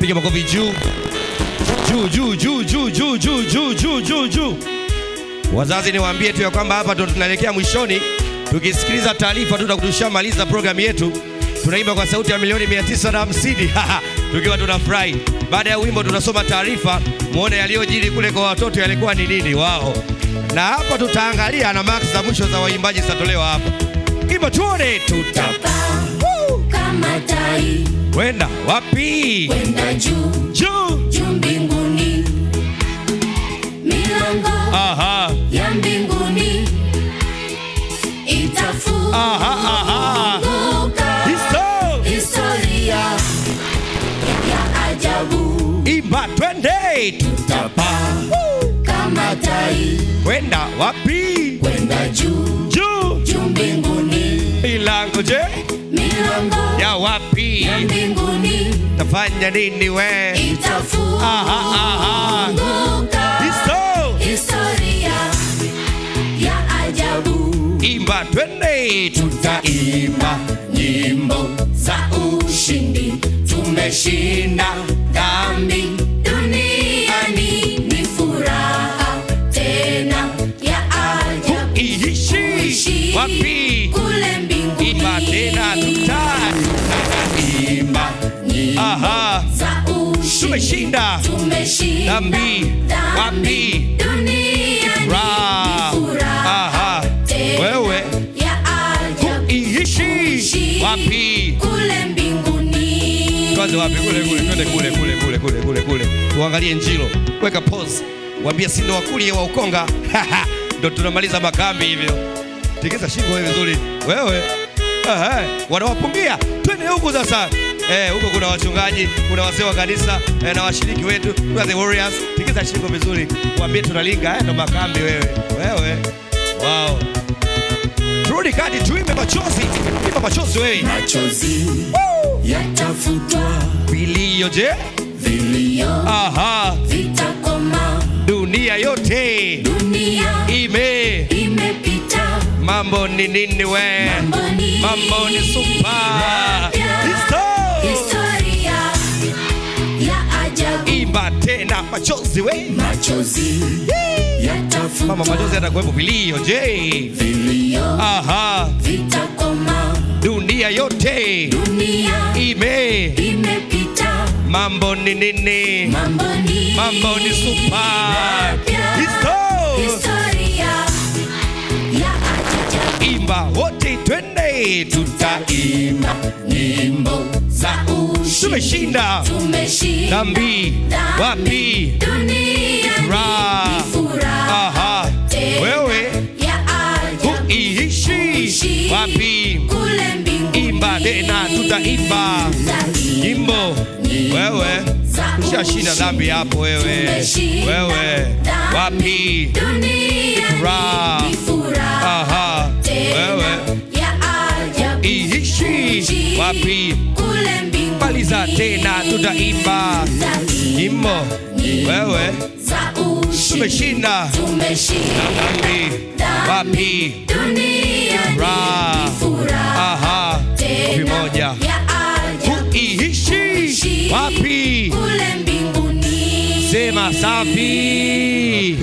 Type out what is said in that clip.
Piga makofi juu. Juu. Wazazi niwaambie tu ya kwamba hapa tunaelekea mwishoni. Tukisikiliza taarifa tutashamaliza program yetu. Tunaimba kwa sauti ya milioni 950 tukiwa tunafurahi. Baada ya wimbo tunasoma taarifa, muone yaliyojiri kule kwa watoto yalikuwa ni nini wao. Na hapa tutaangalia na marks za mwisho za waimbaji zitatolewa hapa. Imba tuone tutapaa kama tai. Wenda wapi? Wenda juu mbinguni. Milango ya mbinguni itafunguka. Historia ya ajabu. Imba twende tutapaa kama tai. Wenda wapi? Wenda juu mbinguni. Milango ya wapi? Ya mbinguni. Tafanya nini we? Itafunguka. Historia ya ajabu. Imba twende tutaimba nyimbo za ushindi. Tumeshinda dhambi duniani. Ni furaha tena ya ajabu. Ishi wapi? Kule mbinguni. Imba tena tutaimba nyimbo za ushindi. Tumeshinda dhambi wapi? Duniani. Ni furaha wewe ya ajabu. Ishi wapi? Kule mbinguni. Tuanze wapi? Kule. Tuangalie Njilo. Weka pause. Waambie si ndo wakuli wa Ukonga. Ndo tunamaliza makambi hivyo. Tikisa shingo wewe vizuri. Wewe. Wanawapungia. Twende huko sasa. Huko kuna wachungaji, kuna wazee wa kanisa na washiriki wetu, kuna the warriors. Tikisa shingo vizuri. Waambie tunalinga ndo makambi wewe. Wow. Rudi kadi tuimbe machozi. Imba machozi wewe. Machozi yatafutwa. Vilio vitakoma. Dunia yote imepita. Mambo ni nini we? Mambo ni super. Historia ya ajabu. Imba tena machozi we. Machozi yatafutwa. Mama machozi yatakuwepo. Vilio vitakoma. Dunia yote imepita. Mambo ni nini? Mambo ni super. Historia ya ajabu. Imba wote twende tutaimba nyimbo za ushindi. Tumeshinda dhambi wapi? Dunia ni furaha wewe ya ajabu. Ishi wapi? Kule mbinguni. Imba tena tutaimba nyimbo wewe. Ushashinda dhambi hapo wewe. Wapi? Dunia ni furaha wewe ya ajabu. Ishi wapi? Kule mbinguni. Maliza tena tutaimba nyimbo wewe. Tumeshinda dhambi wapi? Dunia ni furaha moja. Ishi wapi? Kule mbinguni. Sema safi.